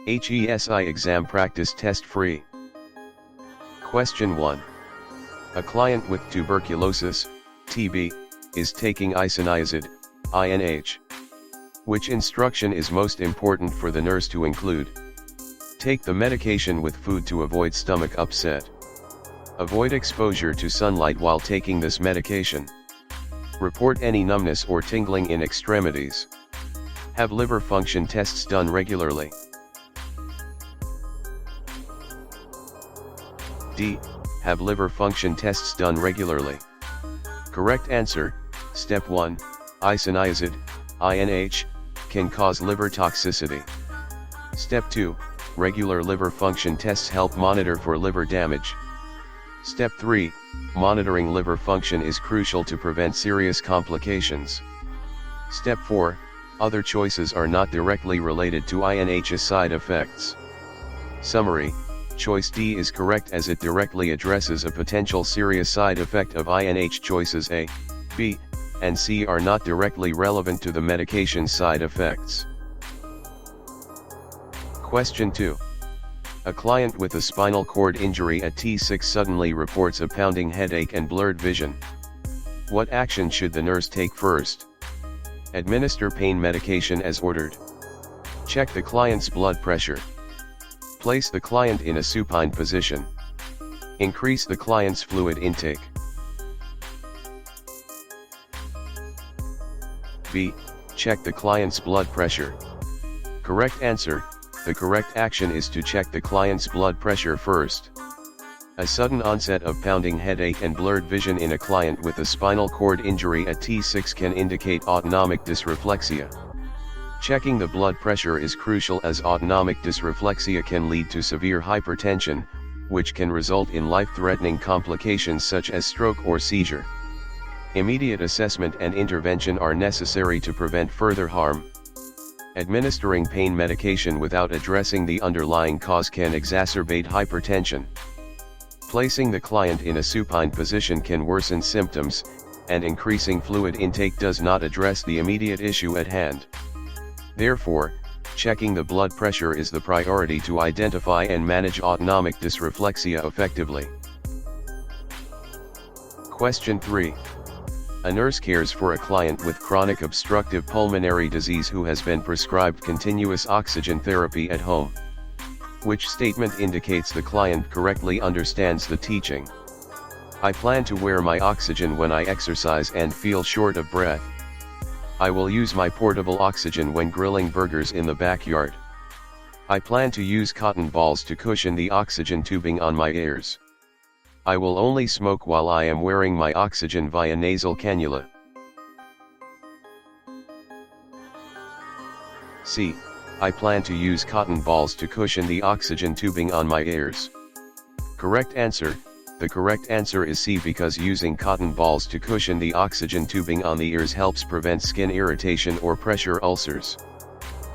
HESI Exam Practice Test free. Question 1. A client with tuberculosis, TB, is taking isoniazid, INH. Which instruction is most important for the nurse to include? Take the medication with food to avoid stomach upset. Avoid exposure to sunlight while taking this medication. Report any numbness or tingling in extremities. Have liver function tests done regularly. D. Have liver function tests done regularly. Correct answer, Step 1, isoniazid, INH, can cause liver toxicity. Step 2, regular liver function tests help monitor for liver damage. Step 3, monitoring liver function is crucial to prevent serious complications. Step 4, other choices are not directly related to INH's side effects. Summary, choice D is correct as it directly addresses a potential serious side effect of INH. Choices A, B, and C are not directly relevant to the medication's side effects. Question 2. A client with a spinal cord injury at T6 suddenly reports a pounding headache and blurred vision. What action should the nurse take first? Administer pain medication as ordered. Check the client's blood pressure. Place the client in a supine position. Increase the client's fluid intake. B. Check the client's blood pressure. Correct answer, the correct action is to check the client's blood pressure first. A sudden onset of pounding headache and blurred vision in a client with a spinal cord injury at T6 can indicate autonomic dysreflexia. Checking the blood pressure is crucial as autonomic dysreflexia can lead to severe hypertension, which can result in life-threatening complications such as stroke or seizure. Immediate assessment and intervention are necessary to prevent further harm. Administering pain medication without addressing the underlying cause can exacerbate hypertension. Placing the client in a supine position can worsen symptoms, and increasing fluid intake does not address the immediate issue at hand. Therefore, checking the blood pressure is the priority to identify and manage autonomic dysreflexia effectively. Question 3. A nurse cares for a client with chronic obstructive pulmonary disease who has been prescribed continuous oxygen therapy at home. Which statement indicates the client correctly understands the teaching? I plan to wear my oxygen when I exercise and feel short of breath. I will use my portable oxygen when grilling burgers in the backyard. I plan to use cotton balls to cushion the oxygen tubing on my ears. I will only smoke while I am wearing my oxygen via nasal cannula. C. I plan to use cotton balls to cushion the oxygen tubing on my ears. Correct answer, the correct answer is C because using cotton balls to cushion the oxygen tubing on the ears helps prevent skin irritation or pressure ulcers.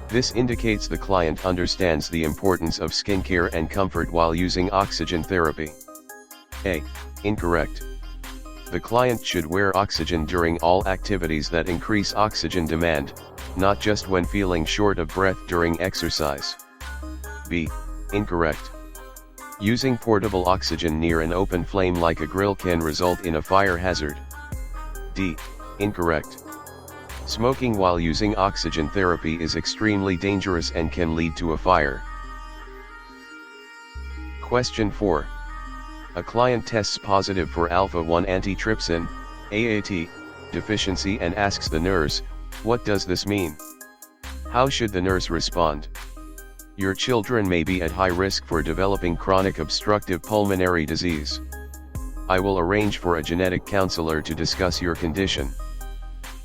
This indicates the client understands the importance of skincare and comfort while using oxygen therapy. A. Incorrect. The client should wear oxygen during all activities that increase oxygen demand, not just when feeling short of breath during exercise. B. Incorrect. Using portable oxygen near an open flame like a grill can result in a fire hazard. D. Incorrect. Smoking while using oxygen therapy is extremely dangerous and can lead to a fire. Question 4. A client tests positive for alpha-1 antitrypsin, AAT, deficiency and asks the nurse, what does this mean? How should the nurse respond? Your children may be at high risk for developing chronic obstructive pulmonary disease. I will arrange for a genetic counselor to discuss your condition.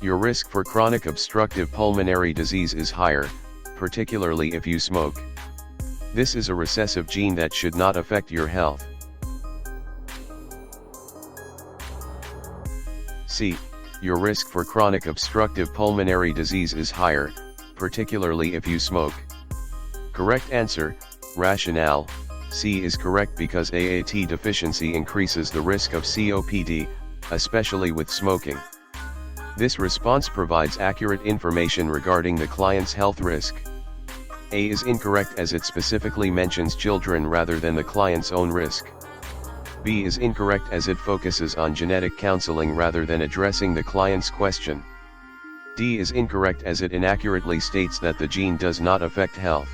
Your risk for chronic obstructive pulmonary disease is higher, particularly if you smoke. This is a recessive gene that should not affect your health. C. Your risk for chronic obstructive pulmonary disease is higher, particularly if you smoke. Correct answer, rationale, C is correct because AAT deficiency increases the risk of COPD, especially with smoking. This response provides accurate information regarding the client's health risk. A is incorrect as it specifically mentions children rather than the client's own risk. B is incorrect as it focuses on genetic counseling rather than addressing the client's question. D is incorrect as it inaccurately states that the gene does not affect health.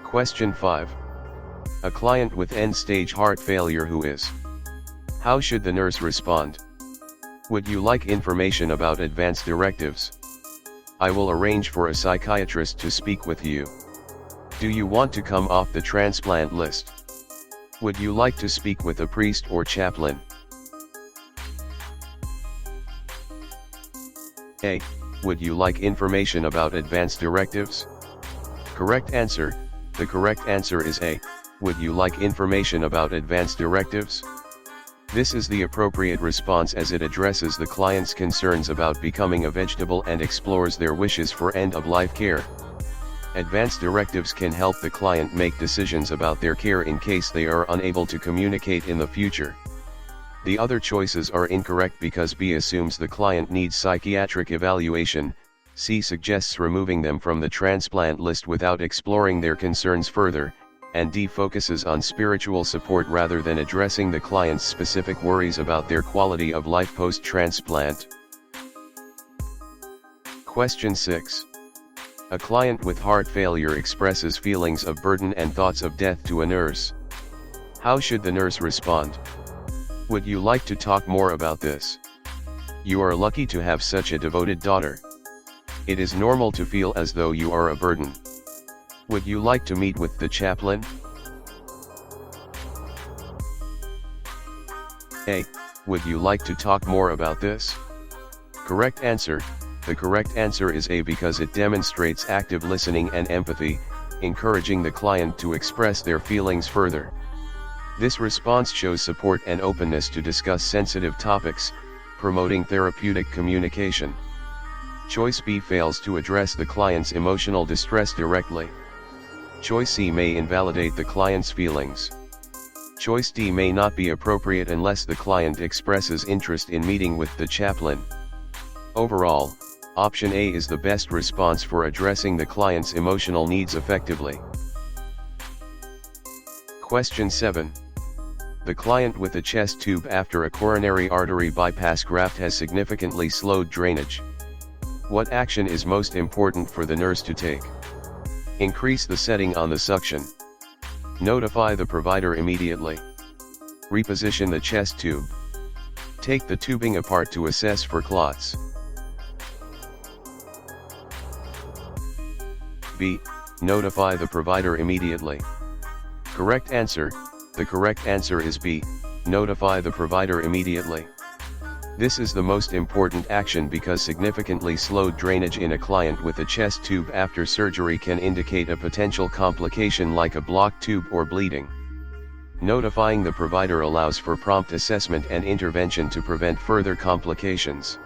Question 5. A client with end-stage heart failure who is. How should the nurse respond? Would you like information about advance directives? I will arrange for a psychiatrist to speak with you. Do you want to come off the transplant list? Would you like to speak with a priest or chaplain? A. Would you like information about advance directives? Correct answer. The correct answer is A. Would you like information about advance directives? This is the appropriate response as it addresses the client's concerns about becoming a vegetable and explores their wishes for end-of-life care. Advance directives can help the client make decisions about their care in case they are unable to communicate in the future. The other choices are incorrect because B assumes the client needs psychiatric evaluation, C suggests removing them from the transplant list without exploring their concerns further, and D focuses on spiritual support rather than addressing the client's specific worries about their quality of life post-transplant. Question 6. A client with heart failure expresses feelings of burden and thoughts of death to a nurse. How should the nurse respond? Would you like to talk more about this? You are lucky to have such a devoted daughter. It is normal to feel as though you are a burden. Would you like to meet with the chaplain? A. Would you like to talk more about this? Correct answer. The correct answer is A because it demonstrates active listening and empathy, encouraging the client to express their feelings further. This response shows support and openness to discuss sensitive topics, promoting therapeutic communication. Choice B fails to address the client's emotional distress directly. Choice C may invalidate the client's feelings. Choice D may not be appropriate unless the client expresses interest in meeting with the chaplain. Overall, option A is the best response for addressing the client's emotional needs effectively. Question 7. The client with a chest tube after a coronary artery bypass graft has significantly slowed drainage. What action is most important for the nurse to take? Increase the setting on the suction. Notify the provider immediately. Reposition the chest tube. Take the tubing apart to assess for clots. B. Notify the provider immediately. Correct answer. The correct answer is B. Notify the provider immediately. This is the most important action because significantly slowed drainage in a client with a chest tube after surgery can indicate a potential complication like a blocked tube or bleeding. Notifying the provider allows for prompt assessment and intervention to prevent further complications.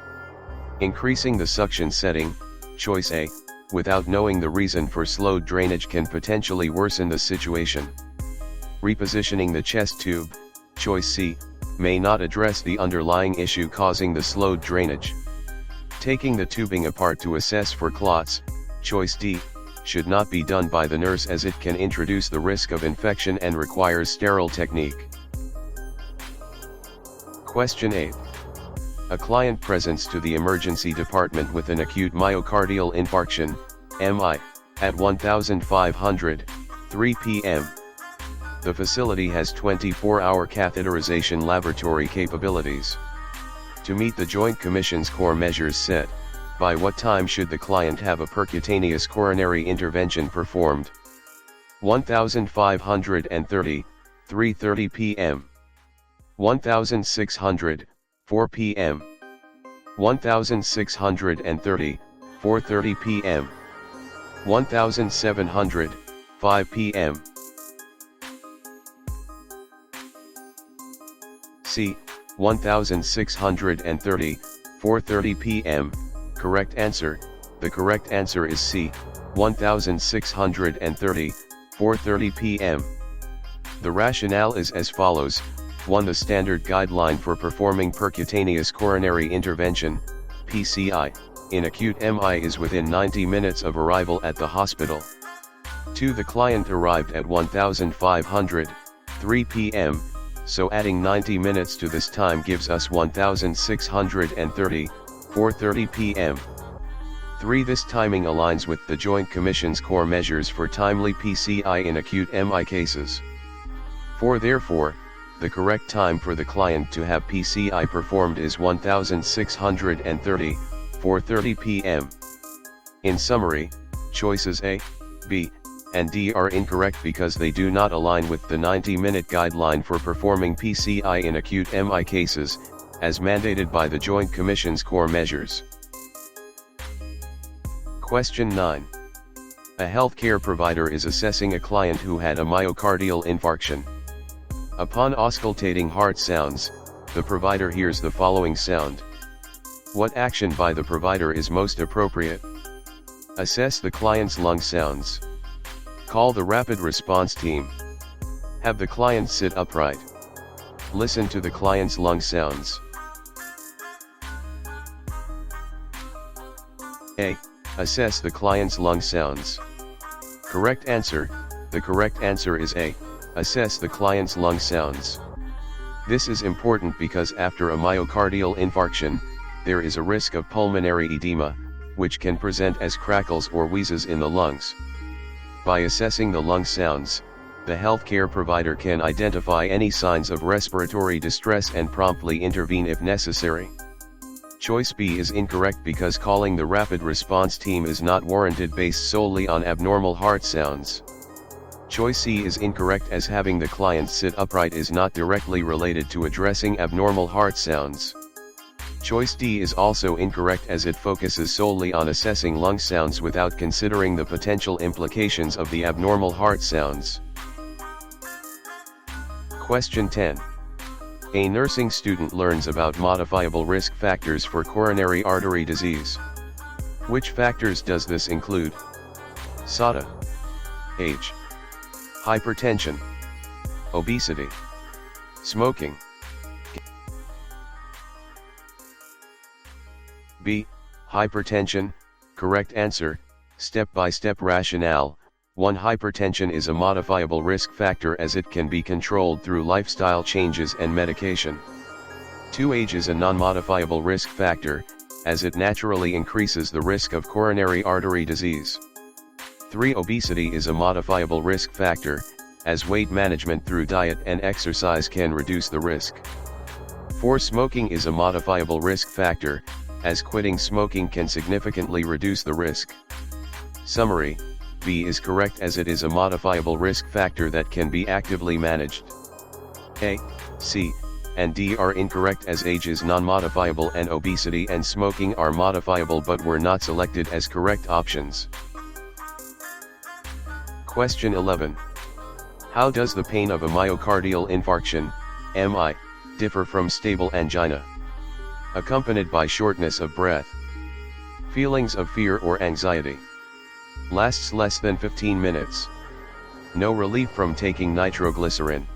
Increasing the suction setting, choice A, without knowing the reason for slowed drainage can potentially worsen the situation. Repositioning the chest tube, choice C, may not address the underlying issue causing the slowed drainage. Taking the tubing apart to assess for clots, choice D, should not be done by the nurse as it can introduce the risk of infection and requires sterile technique. Question 8. A client presents to the emergency department with an acute myocardial infarction, MI, at 15:03 p.m. The facility has 24-hour catheterization laboratory capabilities. To meet the Joint Commission's core measures set, by what time should the client have a percutaneous coronary intervention performed? 1530, 3:30 p.m. 1600, 4 p.m. 1630, 4:30 p.m. 1700, 5 p.m. C. 1630, 4:30 p.m. Correct answer. The correct answer is C. 1630, 4:30 p.m. The rationale is as follows. 1. The standard guideline for performing percutaneous coronary intervention, PCI, in acute MI is within 90 minutes of arrival at the hospital. 2. The client arrived at 1503 p.m., so adding 90 minutes to this time gives us 1630, 4:30 p.m. 3. This timing aligns with the Joint Commission's core measures for timely PCI in acute MI cases. 4. Therefore, the correct time for the client to have PCI performed is 1630, 4:30 p.m. In summary, choices A, B, and D are incorrect because they do not align with the 90-minute guideline for performing PCI in acute MI cases, as mandated by the Joint Commission's core measures. Question 9. A healthcare provider is assessing a client who had a myocardial infarction. Upon auscultating heart sounds, the provider hears the following sound. What action by the provider is most appropriate? Assess the client's lung sounds. Call the rapid response team. Have the client sit upright. Listen to the client's lung sounds. A. Assess the client's lung sounds. Correct answer. The correct answer is A. Assess the client's lung sounds. This is important because after a myocardial infarction, there is a risk of pulmonary edema, which can present as crackles or wheezes in the lungs. By assessing the lung sounds, the healthcare provider can identify any signs of respiratory distress and promptly intervene if necessary. Choice B is incorrect because calling the rapid response team is not warranted based solely on abnormal heart sounds. Choice C is incorrect as having the client sit upright is not directly related to addressing abnormal heart sounds. Choice D is also incorrect as it focuses solely on assessing lung sounds without considering the potential implications of the abnormal heart sounds. Question 10. A nursing student learns about modifiable risk factors for coronary artery disease. Which factors does this include? SADA, age, hypertension, obesity, smoking. B. Hypertension. Correct answer. Step-by-step rationale. 1. Hypertension is a modifiable risk factor as it can be controlled through lifestyle changes and medication. 2. Age is a non-modifiable risk factor, as it naturally increases the risk of coronary artery disease. 3. Obesity is a modifiable risk factor, as weight management through diet and exercise can reduce the risk. 4. Smoking is a modifiable risk factor, as quitting smoking can significantly reduce the risk. Summary: B is correct as it is a modifiable risk factor that can be actively managed. A, C, and D are incorrect as age is non-modifiable and obesity and smoking are modifiable but were not selected as correct options. Question 11. How does the pain of a myocardial infarction, MI, differ from stable angina? Accompanied by shortness of breath. Feelings of fear or anxiety. Lasts less than 15 minutes. No relief from taking nitroglycerin.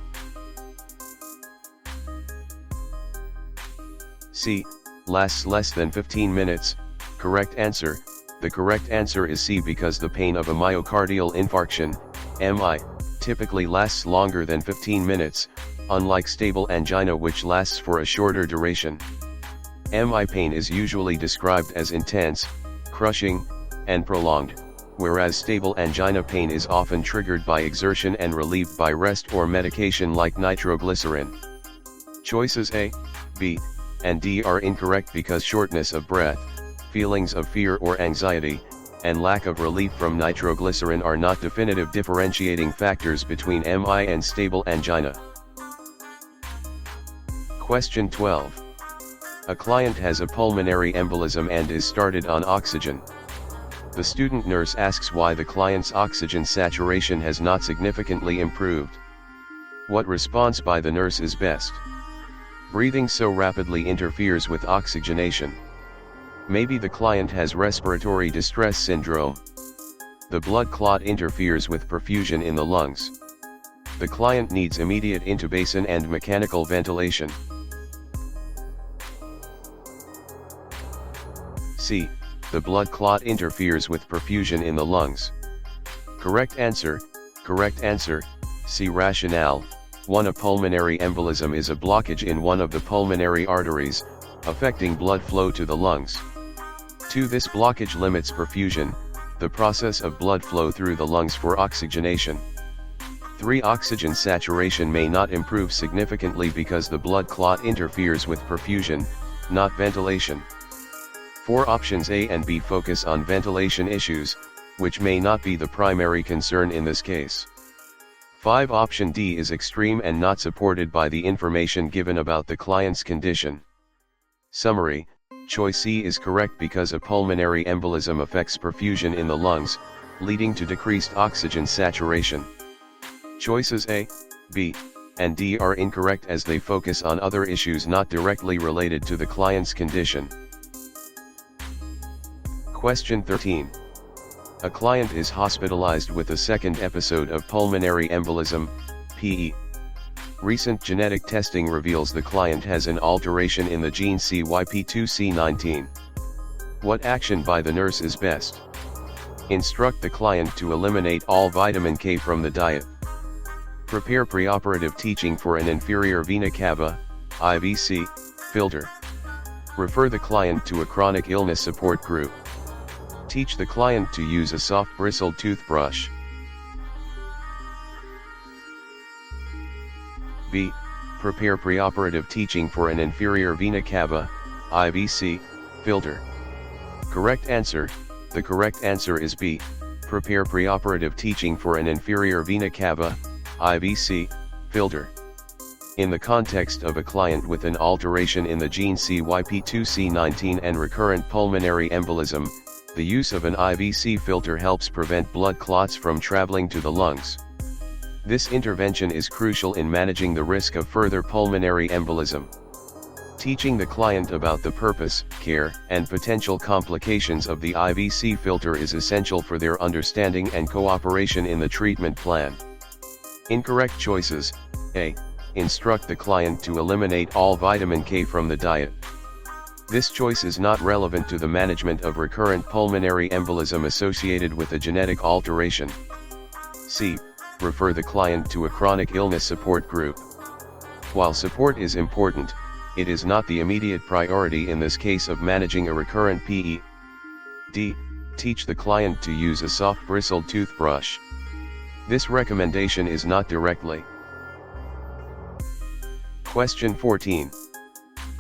C. Lasts less than 15 minutes. Correct answer. The correct answer is C because the pain of a myocardial infarction, MI, typically lasts longer than 15 minutes, unlike stable angina which lasts for a shorter duration. MI pain is usually described as intense, crushing, and prolonged, whereas stable angina pain is often triggered by exertion and relieved by rest or medication like nitroglycerin. Choices A, B, and D are incorrect because shortness of breath, feelings of fear or anxiety, and lack of relief from nitroglycerin are not definitive differentiating factors between MI and stable angina. Question 12. A client has a pulmonary embolism and is started on oxygen. The student nurse asks why the client's oxygen saturation has not significantly improved. What response by the nurse is best? Breathing so rapidly interferes with oxygenation. Maybe the client has respiratory distress syndrome. The blood clot interferes with perfusion in the lungs. The client needs immediate intubation and mechanical ventilation. C. The blood clot interferes with perfusion in the lungs. Correct answer, C. Rationale. 1. A pulmonary embolism is a blockage in one of the pulmonary arteries, affecting blood flow to the lungs. 2. This blockage limits perfusion, the process of blood flow through the lungs for oxygenation. 3. Oxygen saturation may not improve significantly because the blood clot interferes with perfusion, not ventilation. 4. Options A and B focus on ventilation issues, which may not be the primary concern in this case. 5. Option D is extreme and not supported by the information given about the client's condition. Summary: choice C is correct because a pulmonary embolism affects perfusion in the lungs, leading to decreased oxygen saturation. Choices A, B, and D are incorrect as they focus on other issues not directly related to the client's condition. Question 13. A client is hospitalized with a second episode of pulmonary embolism, PE. Recent genetic testing reveals the client has an alteration in the gene CYP2C19. What action by the nurse is best? Instruct the client to eliminate all vitamin K from the diet. Prepare preoperative teaching for an inferior vena cava, IVC, filter. Refer the client to a chronic illness support group. Teach the client to use a soft bristled toothbrush. B. Prepare preoperative teaching for an inferior vena cava, IVC, filter. Correct answer. The correct answer is B. Prepare preoperative teaching for an inferior vena cava, IVC, filter. In the context of a client with an alteration in the gene CYP2C19 and recurrent pulmonary embolism, the use of an IVC filter helps prevent blood clots from traveling to the lungs. This intervention is crucial in managing the risk of further pulmonary embolism. Teaching the client about the purpose, care, and potential complications of the IVC filter is essential for their understanding and cooperation in the treatment plan. Incorrect choices: A. Instruct the client to eliminate all vitamin K from the diet. This choice is not relevant to the management of recurrent pulmonary embolism associated with a genetic alteration. C. Refer the client to a chronic illness support group. While support is important, it is not the immediate priority in this case of managing a recurrent PE. D. Teach the client to use a soft bristled toothbrush. This recommendation is not directly. Question 14.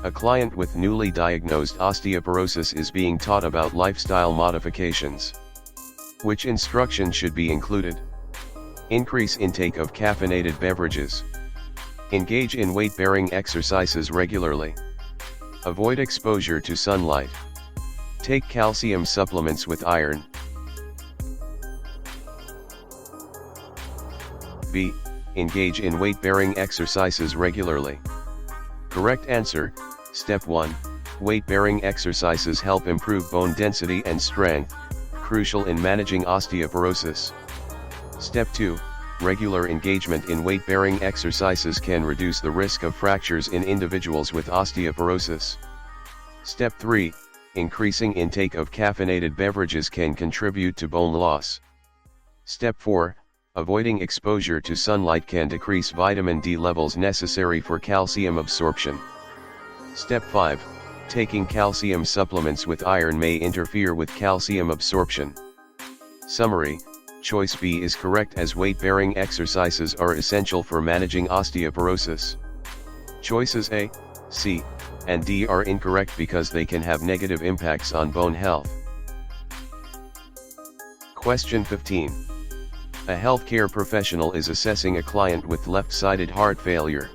A client with newly diagnosed osteoporosis is being taught about lifestyle modifications. Which instruction should be included? Increase intake of caffeinated beverages. Engage in weight-bearing exercises regularly. Avoid exposure to sunlight. Take calcium supplements with iron. B. Engage in weight-bearing exercises regularly. Correct answer: Step 1. Weight-bearing exercises help improve bone density and strength, crucial in managing osteoporosis. Step 2. Regular engagement in weight-bearing exercises can reduce the risk of fractures in individuals with osteoporosis. Step 3. Increasing intake of caffeinated beverages can contribute to bone loss. Step 4. Avoiding exposure to sunlight can decrease vitamin D levels necessary for calcium absorption. Step 5. Taking calcium supplements with iron may interfere with calcium absorption. Summary: choice B is correct as weight-bearing exercises are essential for managing osteoporosis. Choices A, C, and D are incorrect because they can have negative impacts on bone health. Question 15. A healthcare professional is assessing a client with left-sided heart failure.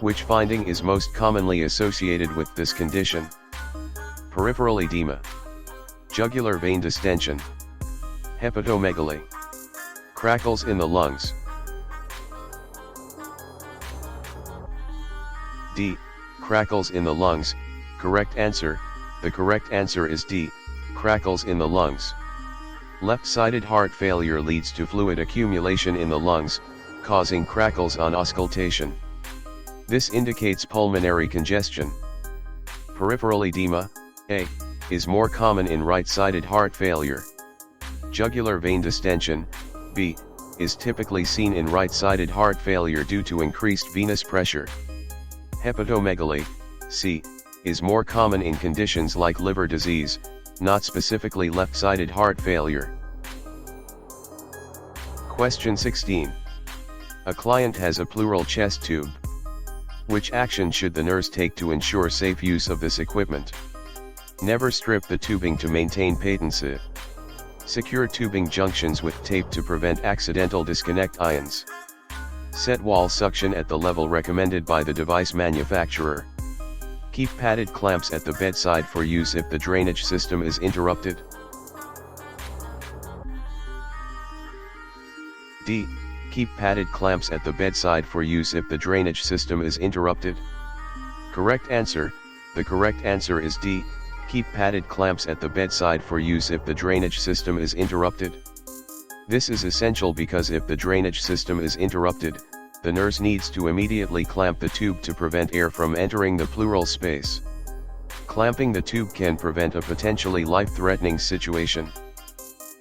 Which finding is most commonly associated with this condition? Peripheral edema, jugular vein distension, hepatomegaly, crackles in the lungs. D. Crackles in the lungs. Correct answer: the correct answer is D. Crackles in the lungs. Left-sided heart failure leads to fluid accumulation in the lungs, causing crackles on auscultation. This indicates pulmonary congestion. Peripheral edema, A, is more common in right-sided heart failure. Jugular vein distension, B, is typically seen in right-sided heart failure due to increased venous pressure. Hepatomegaly, C, is more common in conditions like liver disease, not specifically left-sided heart failure. Question 16. A client has a pleural chest tube. Which action should the nurse take to ensure safe use of this equipment? Never strip the tubing to maintain patency. Secure tubing junctions with tape to prevent accidental disconnect ions. Set wall suction at the level recommended by the device manufacturer. Keep padded clamps at the bedside for use if the drainage system is interrupted. D. Keep padded clamps at the bedside for use if the drainage system is interrupted. Correct answer. The correct answer is D. Keep padded clamps at the bedside for use if the drainage system is interrupted. This is essential because if the drainage system is interrupted, the nurse needs to immediately clamp the tube to prevent air from entering the pleural space. Clamping the tube can prevent a potentially life-threatening situation.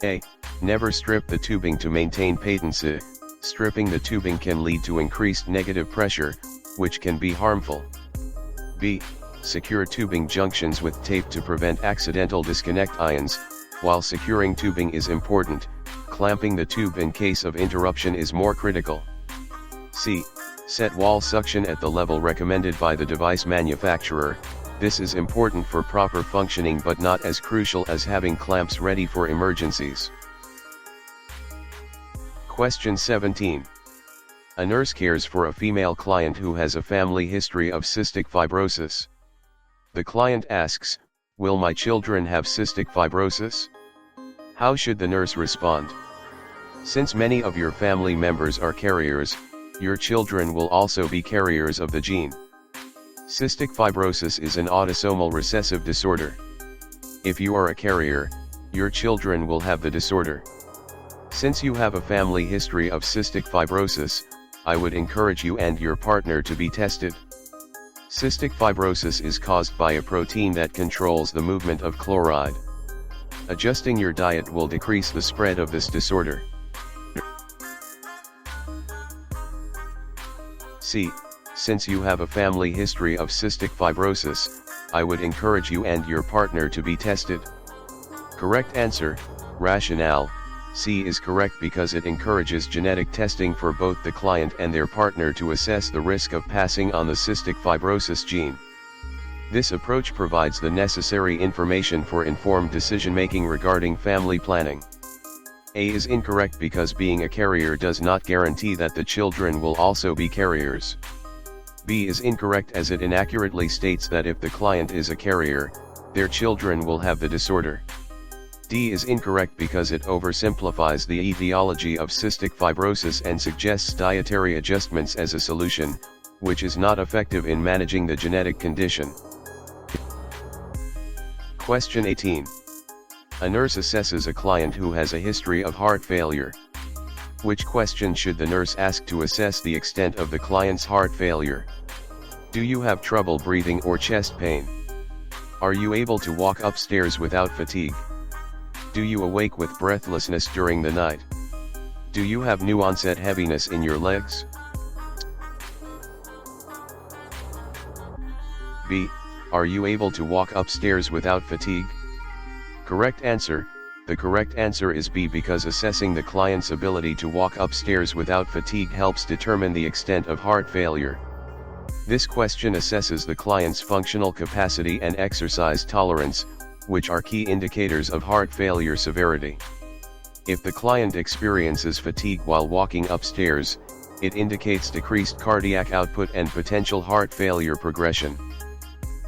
A. Never strip the tubing to maintain patency. Stripping the tubing can lead to increased negative pressure, which can be harmful. B. Secure tubing junctions with tape to prevent accidental disconnect ions. While securing tubing is important, clamping the tube in case of interruption is more critical. C. Set wall suction at the level recommended by the device manufacturer. This is important for proper functioning but not as crucial as having clamps ready for emergencies. Question 17. A nurse cares for a female client who has a family history of cystic fibrosis. The client asks, "Will my children have cystic fibrosis?" How should the nurse respond? Since many of your family members are carriers, your children will also be carriers of the gene. Cystic fibrosis is an autosomal recessive disorder. If you are a carrier, your children will have the disorder. Since you have a family history of cystic fibrosis, I would encourage you and your partner to be tested. Cystic fibrosis is caused by a protein that controls the movement of chloride. Adjusting your diet will decrease the spread of this disorder. C. Since you have a family history of cystic fibrosis, I would encourage you and your partner to be tested. Correct answer. Rationale. C is correct because it encourages genetic testing for both the client and their partner to assess the risk of passing on the cystic fibrosis gene. This approach provides the necessary information for informed decision-making regarding family planning. A is incorrect because being a carrier does not guarantee that the children will also be carriers. B is incorrect as it inaccurately states that if the client is a carrier, their children will have the disorder. D is incorrect because it oversimplifies the etiology of cystic fibrosis and suggests dietary adjustments as a solution, which is not effective in managing the genetic condition. Question 18. A nurse assesses a client who has a history of heart failure. Which question should the nurse ask to assess the extent of the client's heart failure? Do you have trouble breathing or chest pain? Are you able to walk upstairs without fatigue? Do you awake with breathlessness during the night? Do you have new onset heaviness in your legs? B. Are you able to walk upstairs without fatigue? Correct answer. The correct answer is B because assessing the client's ability to walk upstairs without fatigue helps determine the extent of heart failure. This question assesses the client's functional capacity and exercise tolerance, which are key indicators of heart failure severity. If the client experiences fatigue while walking upstairs, it indicates decreased cardiac output and potential heart failure progression.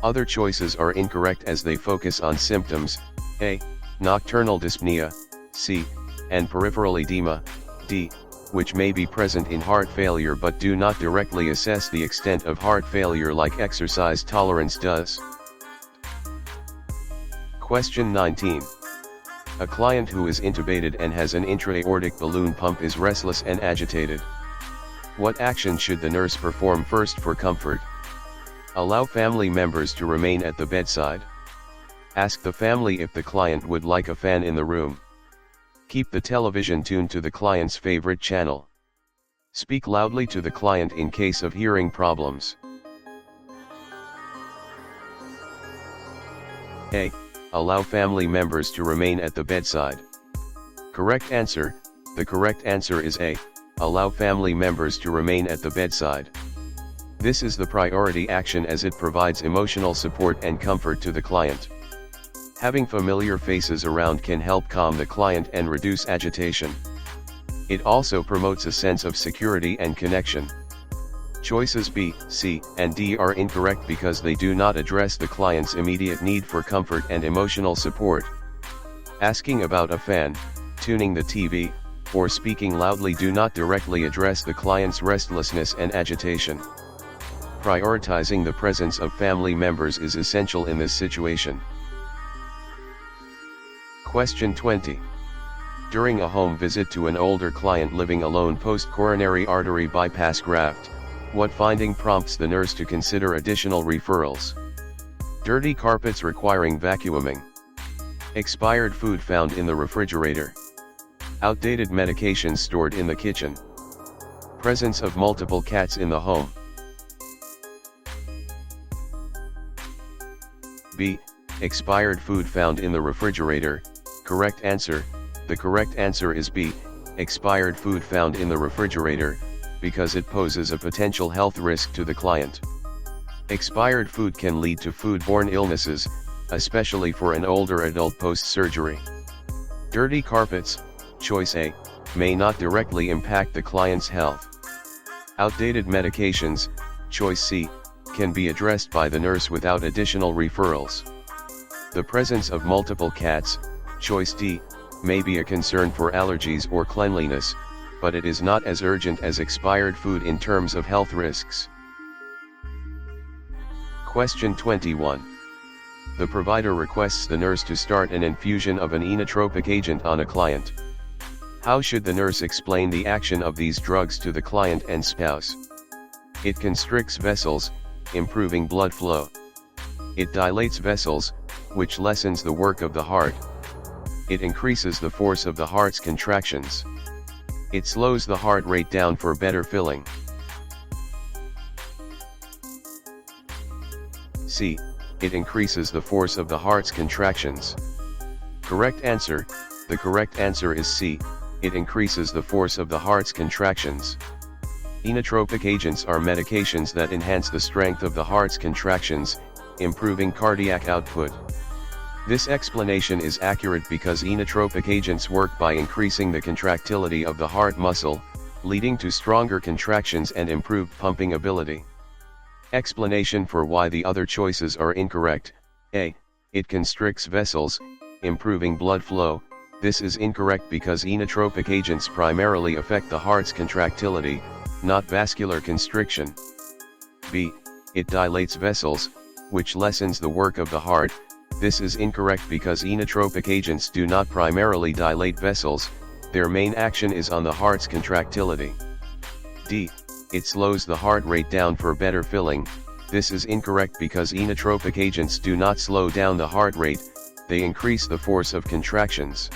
Other choices are incorrect as they focus on symptoms, A. Nocturnal dyspnea, C. And peripheral edema, D. Which may be present in heart failure but do not directly assess the extent of heart failure like exercise tolerance does. Question 19. A client who is intubated and has an intra-aortic balloon pump is restless and agitated. What action should the nurse perform first for comfort? Allow family members to remain at the bedside. Ask the family if the client would like a fan in the room. Keep the television tuned to the client's favorite channel. Speak loudly to the client in case of hearing problems. A. Allow family members to remain at the bedside. Correct answer. The correct answer is A. Allow family members to remain at the bedside. This is the priority action as it provides emotional support and comfort to the client. Having familiar faces around can help calm the client and reduce agitation. It also promotes a sense of security and connection. Choices B, C, and D are incorrect because they do not address the client's immediate need for comfort and emotional support. Asking about a fan, tuning the TV, or speaking loudly do not directly address the client's restlessness and agitation. Prioritizing the presence of family members is essential in this situation. Question 20. During a home visit to an older client living alone post-coronary artery bypass graft, what finding prompts the nurse to consider additional referrals? Dirty carpets requiring vacuuming. Expired food found in the refrigerator. Outdated medications stored in the kitchen. Presence of multiple cats in the home. B. Expired food found in the refrigerator. Correct answer. The correct answer is B. Expired food found in the refrigerator, because it poses a potential health risk to the client. Expired food can lead to foodborne illnesses, especially for an older adult post-surgery. Dirty carpets, choice A, may not directly impact the client's health. Outdated medications, choice C, can be addressed by the nurse without additional referrals. The presence of multiple cats, choice D, may be a concern for allergies or cleanliness, but it is not as urgent as expired food in terms of health risks. Question 21. The provider requests the nurse to start an infusion of an inotropic agent on a client. How should the nurse explain the action of these drugs to the client and spouse? It constricts vessels, improving blood flow. It dilates vessels, which lessens the work of the heart. It increases the force of the heart's contractions. It slows the heart rate down for better filling. C. It increases the force of the heart's contractions. Correct answer. The correct answer is C. It increases the force of the heart's contractions. Inotropic agents are medications that enhance the strength of the heart's contractions, improving cardiac output. This explanation is accurate because inotropic agents work by increasing the contractility of the heart muscle, leading to stronger contractions and improved pumping ability. Explanation for why the other choices are incorrect. A. It constricts vessels, improving blood flow. This is incorrect because inotropic agents primarily affect the heart's contractility, not vascular constriction. B. It dilates vessels, which lessens the work of the heart. This is incorrect because inotropic agents do not primarily dilate vessels, their main action is on the heart's contractility. D. It slows the heart rate down for better filling. This is incorrect because inotropic agents do not slow down the heart rate, they increase the force of contractions.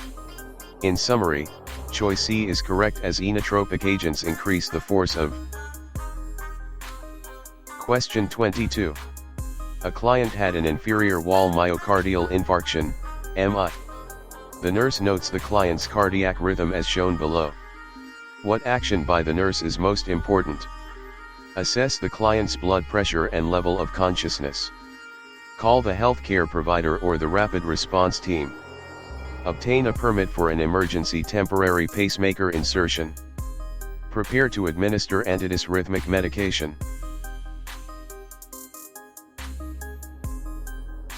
In summary, choice C is correct as inotropic agents increase the force of. Question 22. A client had an inferior wall myocardial infarction, MI. The nurse notes the client's cardiac rhythm as shown below. What action by the nurse is most important? Assess the client's blood pressure and level of consciousness. Call the healthcare provider or the rapid response team. Obtain a permit for an emergency temporary pacemaker insertion. Prepare to administer antiarrhythmic medication.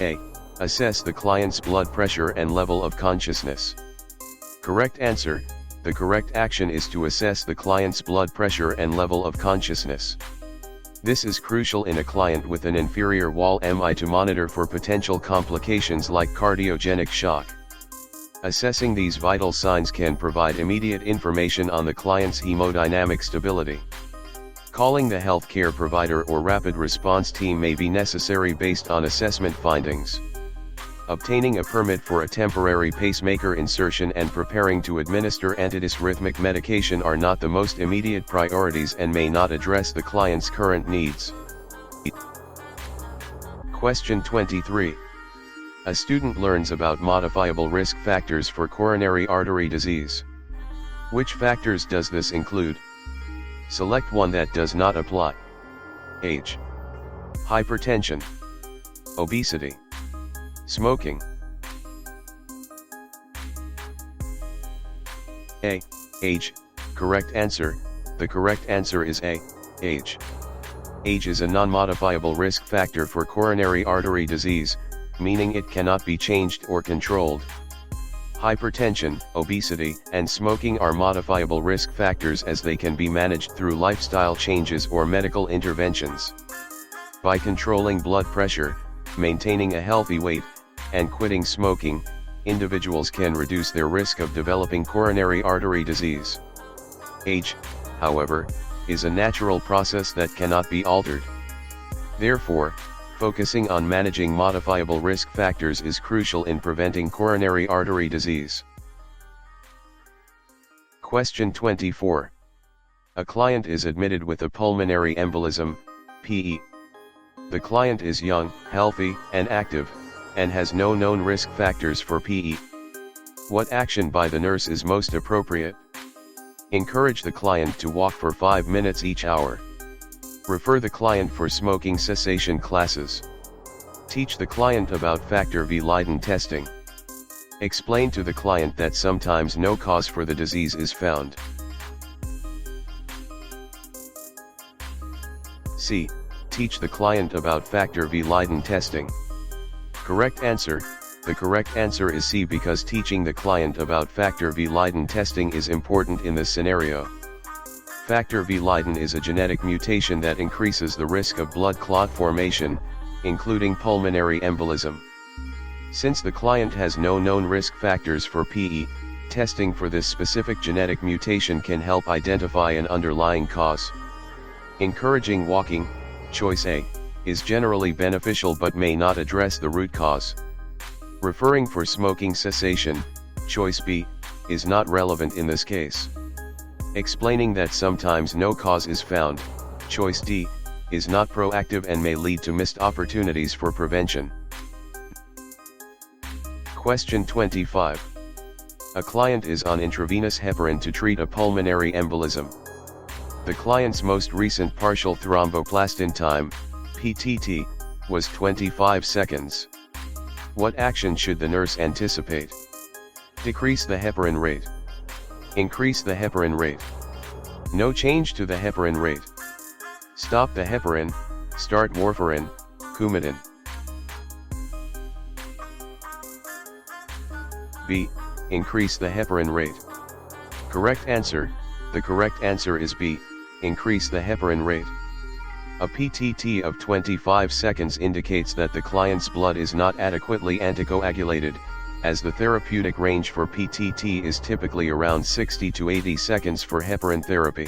A. Assess the client's blood pressure and level of consciousness. Correct answer. The correct action is to assess the client's blood pressure and level of consciousness. This is crucial in a client with an inferior wall MI to monitor for potential complications like cardiogenic shock. Assessing these vital signs can provide immediate information on the client's hemodynamic stability. Calling the healthcare provider or rapid response team may be necessary based on assessment findings. Obtaining a permit for a temporary pacemaker insertion and preparing to administer antidysphorythmic medication are not the most immediate priorities and may not address the client's current needs. Question 23. A student learns about modifiable risk factors for coronary artery disease. Which factors does this include? Select one that does not apply. Age, hypertension, obesity, smoking. A. Age. Correct answer. The correct answer is A. Age. Age is a non-modifiable risk factor for coronary artery disease, meaning it cannot be changed or controlled. Hypertension, obesity, and smoking are modifiable risk factors as they can be managed through lifestyle changes or medical interventions. By controlling blood pressure, maintaining a healthy weight, and quitting smoking, individuals can reduce their risk of developing coronary artery disease. Age, however, is a natural process that cannot be altered. Therefore, focusing on managing modifiable risk factors is crucial in preventing coronary artery disease. Question 24. A client is admitted with a pulmonary embolism, PE. The client is young, healthy, and active, and has no known risk factors for PE. What action by the nurse is most appropriate? Encourage the client to walk for 5 minutes each hour. Refer the client for smoking cessation classes. Teach the client about factor V Leiden testing. Explain to the client that sometimes no cause for the disease is found. C. Teach the client about factor V Leiden testing. Correct answer. The correct answer is C because teaching the client about factor V Leiden testing is important in this scenario. Factor V Leiden is a genetic mutation that increases the risk of blood clot formation, including pulmonary embolism. Since the client has no known risk factors for PE, testing for this specific genetic mutation can help identify an underlying cause. Encouraging walking, choice A, is generally beneficial but may not address the root cause. Referring for smoking cessation, choice B, is not relevant in this case. Explaining that sometimes no cause is found, choice D, is not proactive and may lead to missed opportunities for prevention. Question 25. A client is on intravenous heparin to treat a pulmonary embolism. The client's most recent partial thromboplastin time, PTT, was 25 seconds. What action should the nurse anticipate? Decrease the heparin rate. Increase the heparin rate. No change to the heparin rate. Stop the heparin, start warfarin, Coumadin. B. Increase the heparin rate. Correct answer. The correct answer is B. Increase the heparin rate. A PTT of 25 seconds indicates that the client's blood is not adequately anticoagulated, as the therapeutic range for PTT is typically around 60 to 80 seconds for heparin therapy.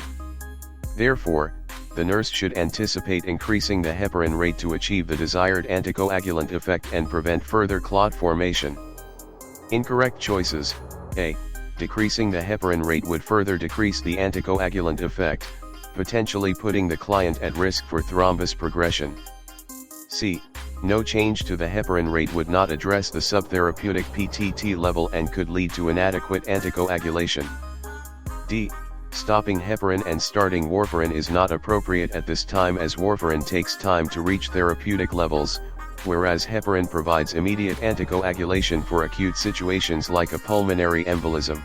Therefore, the nurse should anticipate increasing the heparin rate to achieve the desired anticoagulant effect and prevent further clot formation. Incorrect choices: A. Decreasing the heparin rate would further decrease the anticoagulant effect, potentially putting the client at risk for thrombus progression. C. No change to the heparin rate would not address the subtherapeutic PTT level and could lead to inadequate anticoagulation. D. Stopping heparin and starting warfarin is not appropriate at this time as warfarin takes time to reach therapeutic levels, whereas heparin provides immediate anticoagulation for acute situations like a pulmonary embolism.